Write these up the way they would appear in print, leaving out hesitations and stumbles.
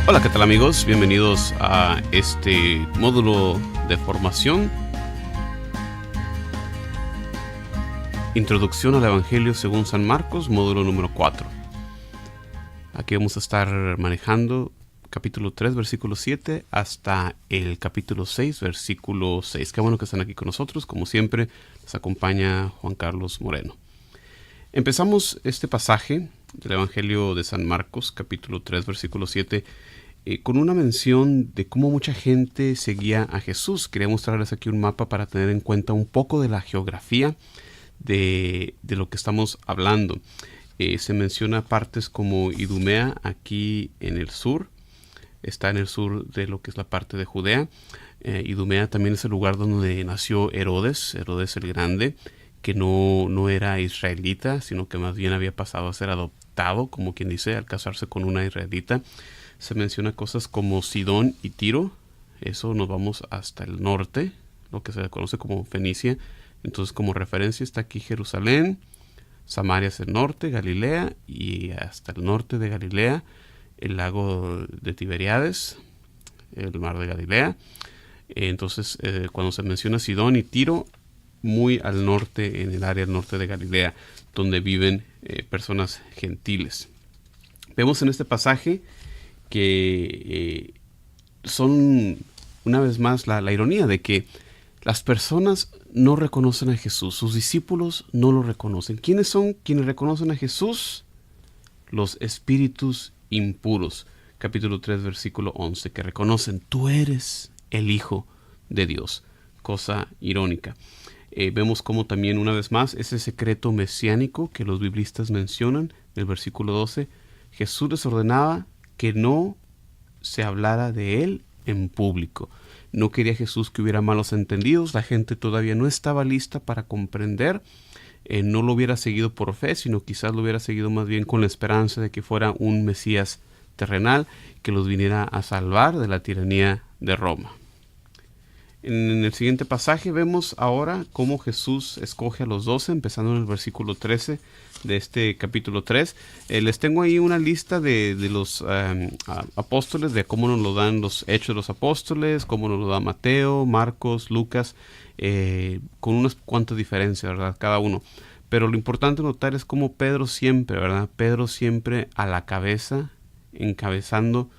Hola, ¿qué tal amigos? Bienvenidos a este módulo de formación, Introducción al Evangelio según San Marcos, módulo número 4. Aquí vamos a estar manejando capítulo 3, versículo 7, hasta el capítulo 6, versículo 6. Qué bueno que están aquí con nosotros. Como siempre, les acompaña Juan Carlos Moreno. Empezamos este pasaje del Evangelio de San Marcos, capítulo 3, versículo 7, con una mención de cómo mucha gente seguía a Jesús. Quería mostrarles aquí un mapa para tener en cuenta un poco de la geografía de lo que estamos hablando. Se menciona partes como Idumea aquí en el sur. Está en el sur de lo que es la parte de Judea. Idumea también es el lugar donde nació Herodes el Grande, que no era israelita, sino que más bien había pasado a ser adoptado, como quien dice, al casarse con una israelita. Se menciona cosas como Sidón y Tiro. Eso nos vamos hasta el norte, lo que se conoce como Fenicia. Entonces, como referencia está aquí Jerusalén, Samaria es el norte, Galilea, y hasta el norte de Galilea, el lago de Tiberíades, el mar de Galilea. Entonces, cuando se menciona Sidón y Tiro, muy al norte, en el área del norte de Galilea, donde viven personas gentiles. Vemos en este pasaje que son, una vez más, la ironía de que las personas no reconocen a Jesús, sus discípulos no lo reconocen. ¿Quiénes son quienes reconocen a Jesús? Los espíritus impuros. Capítulo 3, versículo 11, que reconocen, tú eres el Hijo de Dios. Cosa irónica. Vemos como también, una vez más, ese secreto mesiánico que los biblistas mencionan, en el versículo 12, Jesús les ordenaba que no se hablara de él en público. No quería Jesús que hubiera malos entendidos. La gente todavía no estaba lista para comprender. No lo hubiera seguido por fe, sino quizás lo hubiera seguido más bien con la esperanza de que fuera un Mesías terrenal que los viniera a salvar de la tiranía de Roma. En el siguiente pasaje vemos ahora cómo Jesús escoge a los 12, empezando en el versículo 13 de este capítulo 3. Les tengo ahí una lista de los apóstoles, de cómo nos lo dan los Hechos de los Apóstoles, cómo nos lo da Mateo, Marcos, Lucas, con unas cuantas diferencias, ¿verdad? Cada uno. Pero lo importante notar es cómo Pedro siempre, ¿verdad? Pedro siempre a la cabeza, encabezando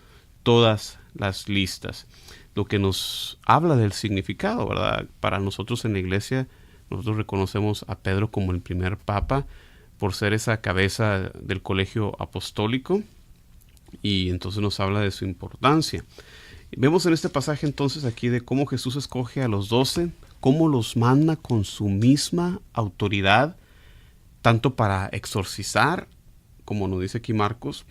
todas las listas. Lo que nos habla del significado, ¿verdad? Para nosotros en la iglesia, nosotros reconocemos a Pedro como el primer papa por ser esa cabeza del colegio apostólico, y entonces nos habla de su importancia. Vemos en este pasaje entonces aquí de cómo Jesús escoge a los 12, cómo los manda con su misma autoridad, tanto para exorcizar, como nos dice aquí Marcos,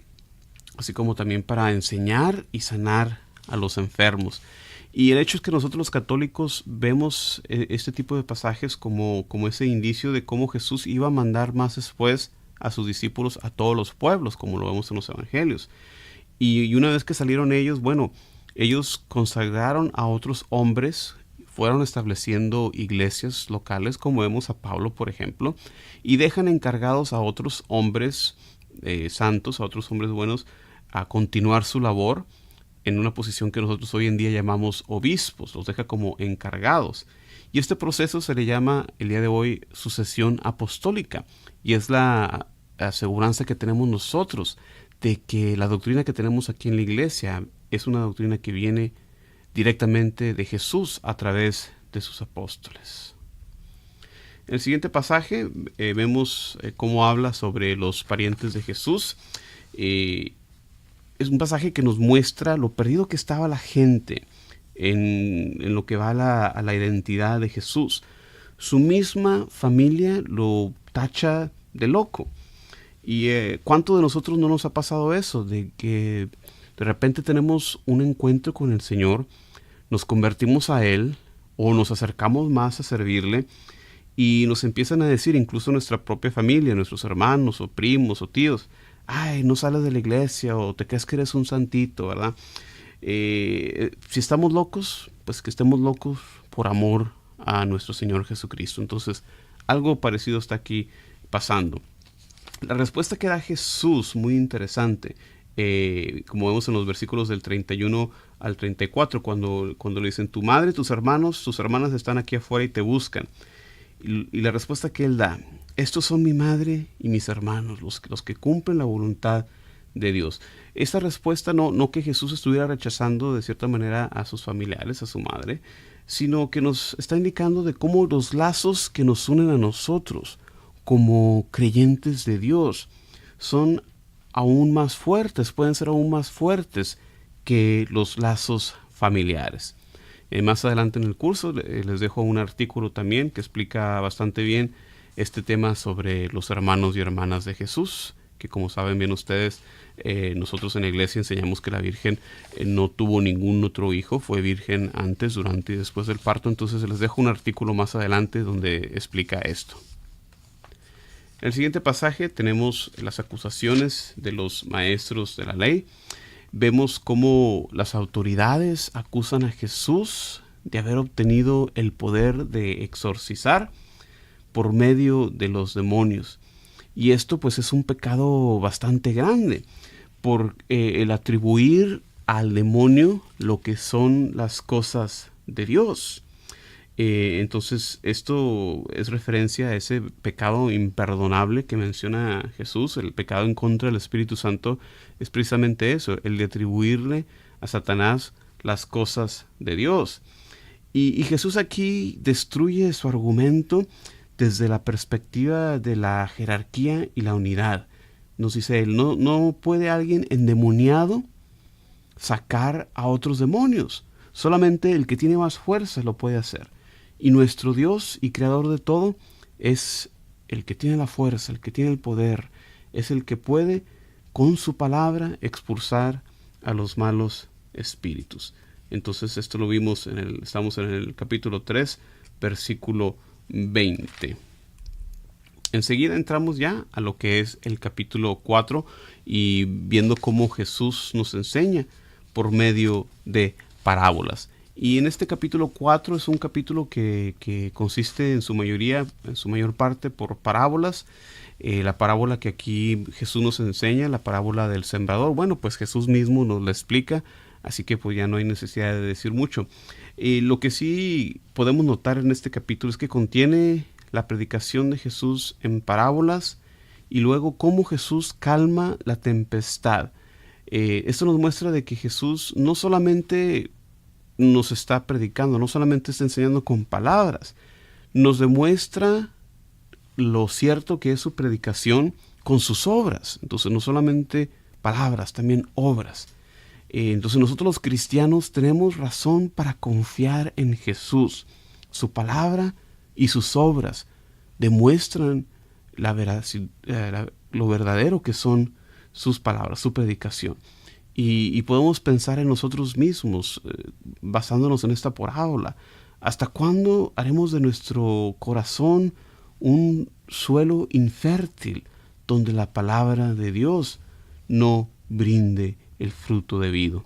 así como también para enseñar y sanar a los enfermos. Y el hecho es que nosotros los católicos vemos este tipo de pasajes como ese indicio de cómo Jesús iba a mandar más después a sus discípulos a todos los pueblos, como lo vemos en los evangelios. Y una vez que salieron ellos, bueno, ellos consagraron a otros hombres, fueron estableciendo iglesias locales, como vemos a Pablo, por ejemplo, y dejan encargados a otros hombres santos, a otros hombres buenos, a continuar su labor en una posición que nosotros hoy en día llamamos obispos, los deja como encargados. Y este proceso se le llama el día de hoy sucesión apostólica, y es la aseguranza que tenemos nosotros de que la doctrina que tenemos aquí en la iglesia es una doctrina que viene directamente de Jesús a través de sus apóstoles. En el siguiente pasaje vemos cómo habla sobre los parientes de Jesús. Es un pasaje que nos muestra lo perdido que estaba la gente en lo que va a la identidad de Jesús. Su misma familia lo tacha de loco. Y ¿cuánto de nosotros no nos ha pasado eso? De que de repente tenemos un encuentro con el Señor, nos convertimos a Él o nos acercamos más a servirle, y nos empiezan a decir, incluso nuestra propia familia, nuestros hermanos o primos o tíos, ay, no sales de la iglesia, o te crees que eres un santito, ¿verdad? Si estamos locos, pues que estemos locos por amor a nuestro Señor Jesucristo. Entonces, algo parecido está aquí pasando. La respuesta que da Jesús, muy interesante, como vemos en los versículos del 31 al 34, cuando le dicen, tu madre, tus hermanos, tus hermanas están aquí afuera y te buscan. Y la respuesta que él da, estos son mi madre y mis hermanos, los que cumplen la voluntad de Dios. Esta respuesta no que Jesús estuviera rechazando de cierta manera a sus familiares, a su madre, sino que nos está indicando de cómo los lazos que nos unen a nosotros como creyentes de Dios son aún más fuertes, pueden ser aún más fuertes que los lazos familiares. Más adelante en el curso les dejo un artículo también que explica bastante bien este tema sobre los hermanos y hermanas de Jesús, que como saben bien ustedes, nosotros en la iglesia enseñamos que la Virgen no tuvo ningún otro hijo, fue virgen antes, durante y después del parto. Entonces les dejo un artículo más adelante donde explica esto. En el siguiente pasaje tenemos las acusaciones de los maestros de la ley. Vemos cómo las autoridades acusan a Jesús de haber obtenido el poder de exorcizar por medio de los demonios. Y esto pues es un pecado bastante grande por el atribuir al demonio lo que son las cosas de Dios. Entonces esto es referencia a ese pecado imperdonable que menciona Jesús. El pecado en contra del Espíritu Santo es precisamente eso, el de atribuirle a Satanás las cosas de Dios. Y Jesús aquí destruye su argumento desde la perspectiva de la jerarquía y la unidad. Nos dice él, no puede alguien endemoniado sacar a otros demonios. Solamente el que tiene más fuerza lo puede hacer. Y nuestro Dios y creador de todo es el que tiene la fuerza, el que tiene el poder, es el que puede con su palabra expulsar a los malos espíritus. Entonces esto lo vimos estamos en el capítulo 3, versículo 20. Enseguida entramos ya a lo que es el capítulo 4 y viendo cómo Jesús nos enseña por medio de parábolas. Y en este capítulo 4 es un capítulo que consiste en su mayor parte por parábolas. La parábola que aquí Jesús nos enseña, la parábola del sembrador, bueno, pues Jesús mismo nos la explica, así que pues ya no hay necesidad de decir mucho. Lo que sí podemos notar en este capítulo es que contiene la predicación de Jesús en parábolas y luego cómo Jesús calma la tempestad. Esto nos muestra de que Jesús no solamente nos está predicando, no solamente está enseñando con palabras, nos demuestra lo cierto que es su predicación con sus obras. Entonces no solamente palabras, también obras. Entonces nosotros los cristianos tenemos razón para confiar en Jesús. Su palabra y sus obras demuestran lo verdadero que son sus palabras, su predicación. Y podemos pensar en nosotros mismos, basándonos en esta parábola. ¿Hasta cuándo haremos de nuestro corazón un suelo infértil donde la palabra de Dios no brinde el fruto debido?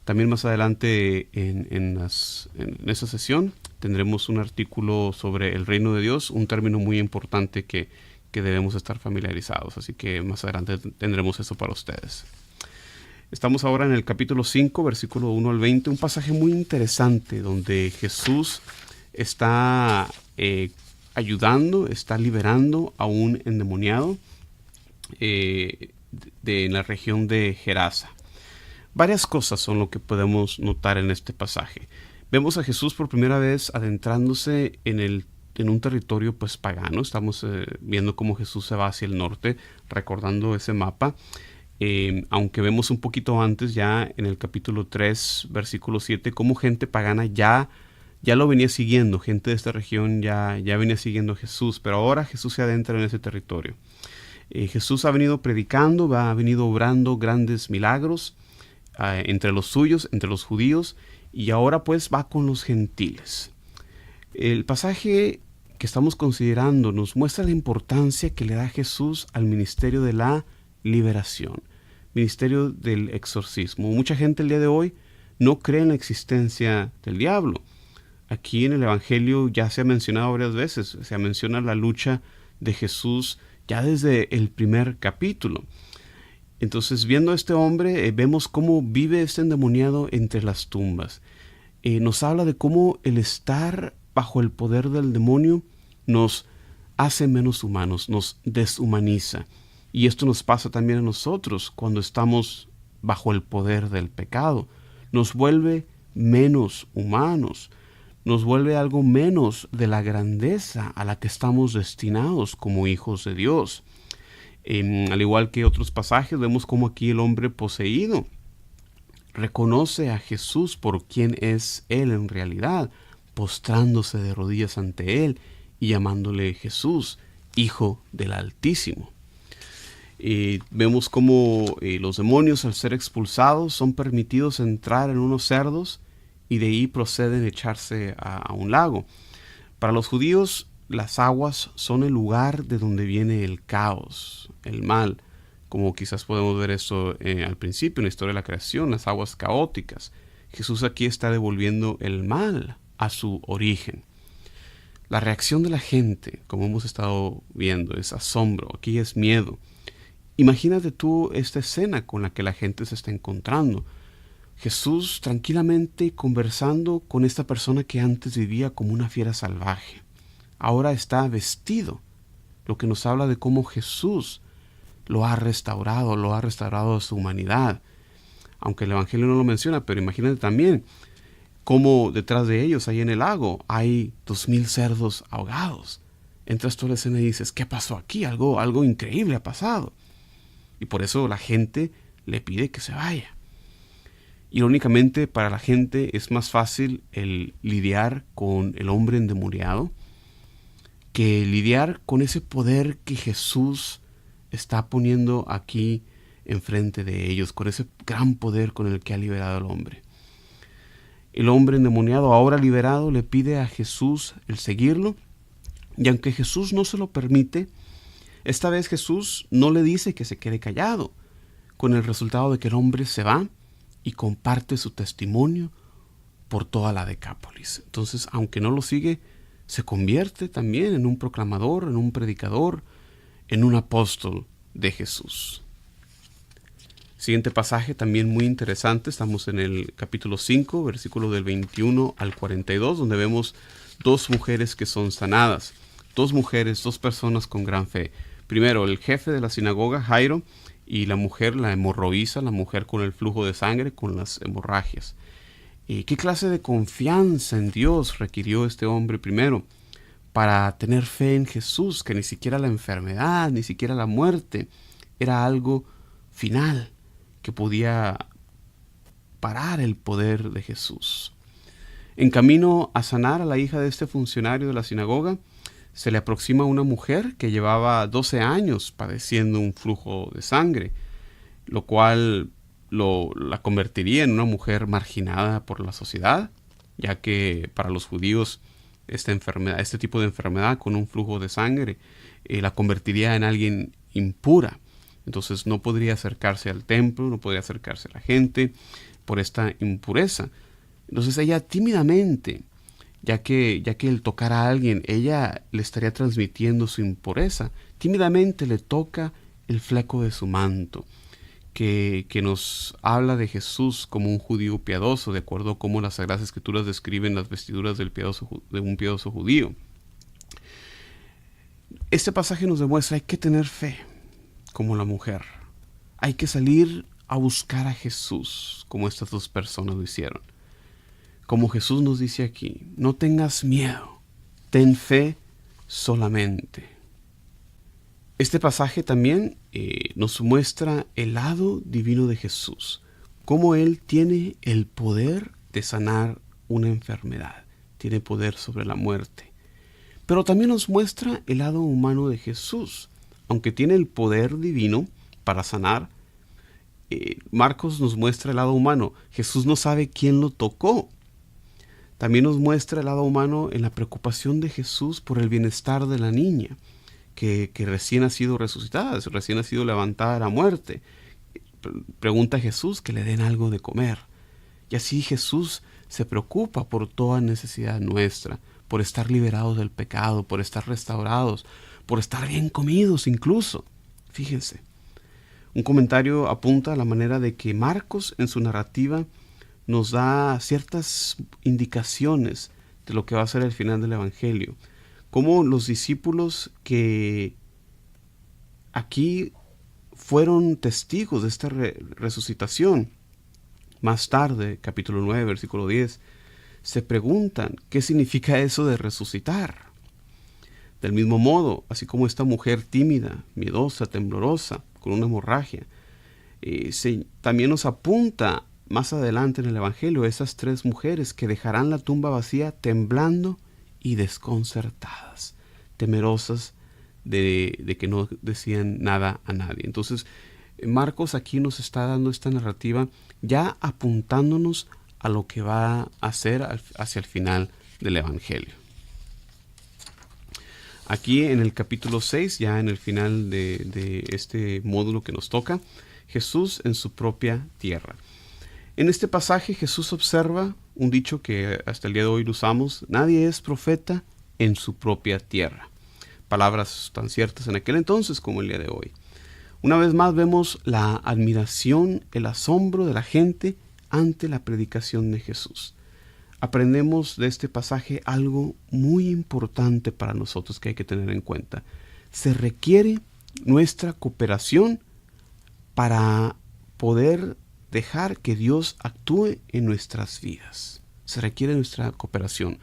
También más adelante en esa sesión tendremos un artículo sobre el reino de Dios, un término muy importante que debemos estar familiarizados. Así que más adelante tendremos eso para ustedes. Estamos ahora en el capítulo 5, versículo 1 al 20, un pasaje muy interesante donde Jesús está ayudando, está liberando a un endemoniado en la región de Gerasa. Varias cosas son lo que podemos notar en este pasaje. Vemos a Jesús por primera vez adentrándose en un territorio pues pagano. Estamos viendo cómo Jesús se va hacia el norte, recordando ese mapa. Aunque vemos un poquito antes, ya en el capítulo 3, versículo 7, cómo gente pagana ya lo venía siguiendo, gente de esta región ya venía siguiendo a Jesús, pero ahora Jesús se adentra en ese territorio. Jesús ha venido predicando, ha venido obrando grandes milagros entre los suyos, entre los judíos, y ahora pues va con los gentiles. El pasaje que estamos considerando nos muestra la importancia que le da Jesús al ministerio de la liberación, ministerio del exorcismo. Mucha gente el día de hoy no cree en la existencia del diablo. Aquí en el Evangelio ya se ha mencionado varias veces, se menciona la lucha de Jesús ya desde el primer capítulo. Entonces, viendo a este hombre, vemos cómo vive este endemoniado entre las tumbas. Nos habla de cómo el estar bajo el poder del demonio nos hace menos humanos, nos deshumaniza. Y esto nos pasa también a nosotros cuando estamos bajo el poder del pecado. Nos vuelve menos humanos, nos vuelve algo menos de la grandeza a la que estamos destinados como hijos de Dios. Al igual que otros pasajes, vemos como aquí el hombre poseído reconoce a Jesús por quien es Él en realidad, postrándose de rodillas ante Él y llamándole Jesús, Hijo del Altísimo. Vemos como los demonios, al ser expulsados, son permitidos entrar en unos cerdos y de ahí proceden a echarse a un lago. Para los judíos, las aguas son el lugar de donde viene el caos, el mal, como quizás podemos ver eso al principio en la historia de la creación, las aguas caóticas. Jesús aquí está devolviendo el mal a su origen. La reacción de la gente, como hemos estado viendo, es asombro, aquí es miedo. Imagínate tú esta escena con la que la gente se está encontrando. Jesús tranquilamente conversando con esta persona que antes vivía como una fiera salvaje. Ahora está vestido, lo que nos habla de cómo Jesús lo ha restaurado a su humanidad. Aunque el Evangelio no lo menciona, pero imagínate también cómo detrás de ellos, ahí en el lago, hay 2,000 cerdos ahogados. Entras tú a la escena y dices, ¿qué pasó aquí? Algo increíble ha pasado. Y por eso la gente le pide que se vaya. Irónicamente, para la gente es más fácil el lidiar con el hombre endemoniado que lidiar con ese poder que Jesús está poniendo aquí enfrente de ellos, con ese gran poder con el que ha liberado al hombre. El hombre endemoniado, ahora liberado, le pide a Jesús el seguirlo, y aunque Jesús no se lo permite, esta vez Jesús no le dice que se quede callado, con el resultado de que el hombre se va y comparte su testimonio por toda la Decápolis. Entonces, aunque no lo sigue, se convierte también en un proclamador, en un predicador, en un apóstol de Jesús. Siguiente pasaje también muy interesante, estamos en el capítulo 5, versículo del 21 al 42, donde vemos dos mujeres que son sanadas. Dos mujeres, dos personas con gran fe. Primero, el jefe de la sinagoga, Jairo, y la mujer, la hemorroísa, la mujer con el flujo de sangre, con las hemorragias. ¿Qué clase de confianza en Dios requirió este hombre primero para tener fe en Jesús? Que ni siquiera la enfermedad, ni siquiera la muerte era algo final que podía parar el poder de Jesús. En camino a sanar a la hija de este funcionario de la sinagoga, se le aproxima una mujer que llevaba 12 años padeciendo un flujo de sangre, lo cual la convertiría en una mujer marginada por la sociedad, ya que para los judíos este tipo de enfermedad con un flujo de sangre la convertiría en alguien impura. Entonces no podría acercarse al templo, no podría acercarse a la gente por esta impureza. Entonces ella tímidamente, ya que el tocar a alguien, ella le estaría transmitiendo su impureza, tímidamente le toca el fleco de su manto, que nos habla de Jesús como un judío piadoso, de acuerdo a cómo las Sagradas Escrituras describen las vestiduras de un piadoso judío. Este pasaje nos demuestra hay que tener fe como la mujer. Hay que salir a buscar a Jesús como estas dos personas lo hicieron. Como Jesús nos dice aquí, no tengas miedo, ten fe solamente. Este pasaje también nos muestra el lado divino de Jesús, cómo Él tiene el poder de sanar una enfermedad, tiene poder sobre la muerte. Pero también nos muestra el lado humano de Jesús, aunque tiene el poder divino para sanar. Marcos nos muestra el lado humano, Jesús no sabe quién lo tocó. También nos muestra el lado humano en la preocupación de Jesús por el bienestar de la niña, que recién ha sido resucitada, recién ha sido levantada de la muerte. Pregunta a Jesús que le den algo de comer. Y así Jesús se preocupa por toda necesidad nuestra, por estar liberados del pecado, por estar restaurados, por estar bien comidos incluso. Fíjense, Un comentario apunta a la manera de que Marcos en su narrativa nos da ciertas indicaciones de lo que va a ser el final del Evangelio. Cómo los discípulos que aquí fueron testigos de esta resucitación, más tarde, capítulo 9, versículo 10, se preguntan qué significa eso de resucitar. Del mismo modo, así como esta mujer tímida, miedosa, temblorosa, con una hemorragia, también nos apunta más adelante en el Evangelio esas 3 mujeres que dejarán la tumba vacía temblando y desconcertadas, temerosas de que no decían nada a nadie. Entonces, Marcos aquí nos está dando esta narrativa ya apuntándonos a lo que va a ser hacia el final del Evangelio. Aquí en el capítulo 6, ya en el final de este módulo que nos toca, Jesús en su propia tierra. En este pasaje Jesús observa un dicho que hasta el día de hoy lo usamos: nadie es profeta en su propia tierra. Palabras tan ciertas en aquel entonces como el día de hoy. Una vez más vemos la admiración, el asombro de la gente ante la predicación de Jesús. Aprendemos de este pasaje algo muy importante para nosotros que hay que tener en cuenta. Se requiere nuestra cooperación para poder dejar que Dios actúe en nuestras vidas. Se requiere nuestra cooperación.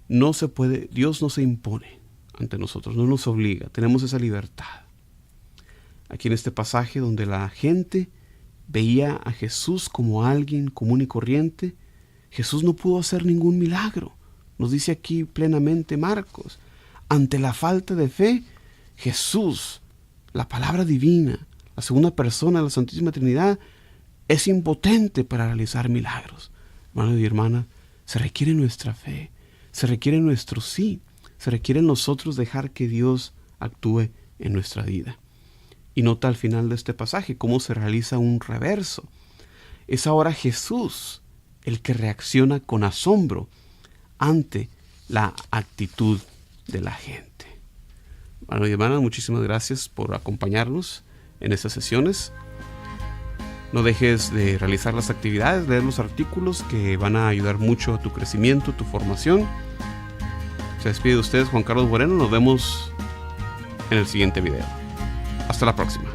No se puede, Dios no se impone ante nosotros, no nos obliga, tenemos esa libertad. Aquí en este pasaje donde la gente veía a Jesús como alguien común y corriente, Jesús no pudo hacer ningún milagro. Nos dice aquí plenamente Marcos. Ante la falta de fe, Jesús, la palabra divina, la segunda persona de la Santísima Trinidad, es impotente para realizar milagros. Hermanos y hermanas, se requiere nuestra fe, se requiere nuestro sí, se requiere nosotros dejar que Dios actúe en nuestra vida. Y nota al final de este pasaje cómo se realiza un reverso. Es ahora Jesús el que reacciona con asombro ante la actitud de la gente. Hermanos y hermanas, muchísimas gracias por acompañarnos en estas sesiones. No dejes de realizar las actividades, leer los artículos que van a ayudar mucho a tu crecimiento, tu formación. Se despide de ustedes Juan Carlos Moreno. Nos vemos en el siguiente video. Hasta la próxima.